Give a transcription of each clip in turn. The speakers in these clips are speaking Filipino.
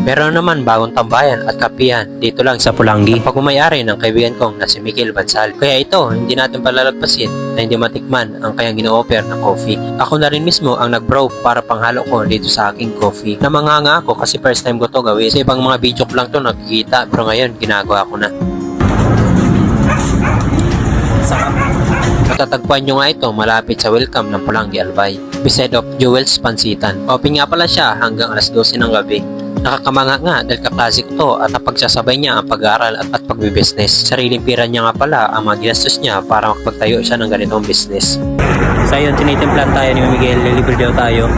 Meron naman bagong tambayan at kapihan dito lang sa Pulangi. Pagmamayari ng kaibigan kong na si Miguel Bansal. Kaya ito, hindi natin palalagpasin na hindi matikman ang kanyang ino-offer na coffee. Ako na rin mismo ang nag-brew para panghalo ko dito sa aking coffee. Namanganga ako kasi first time ko to gawin. Sa ibang mga video ko lang to nakikita pero ngayon ginagawa ko na. Matatagpuan nyo nga ito malapit sa welcome ng Pulangi Albay. Beside of Jewel's Pansitan. Open nga pala siya hanggang alas 12 ng gabi. Nakakamanga nga dahil kaklasik to at napagsasabay niya ang pag-aaral at pagbibusiness. Sariling pira niya nga pala ang mga ginastos niya para makapagtayo siya ng ganitong business. So yun, tinitimplan tayo ni Miguel, lilibre daw tayo.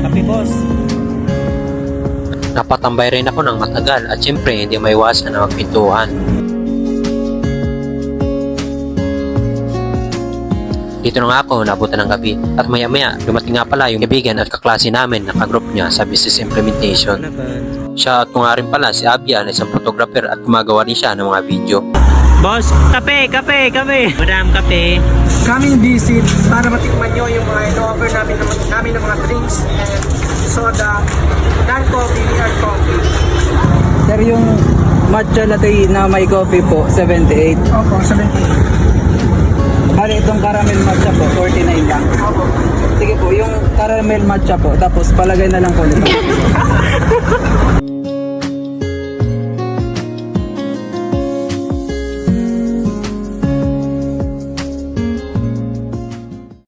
Happy boss! Napatambay rin ako ng matagal at syempre hindi maiwasan na magpintuhan. Dito na nga ako nabutan ng gabi at maya maya dumating nga pala yung kaibigan at kaklase namin na kagroup niya sa business implementation. Siya at kung nga rin pala si Abia na isang photographer at gumagawa rin siya ng mga video. Boss, kape! Madam, kape! Coming visit para matikman nyo yung mga ino-offer namin ng mga drinks and soda, non-coffee or coffee. Sir, yung matcha latte na may coffee po, 78. Opo, 78. Bali, itong caramel matcha po, 49 lang. Opo. Sige po, yung caramel matcha po, tapos palagay na lang po nito.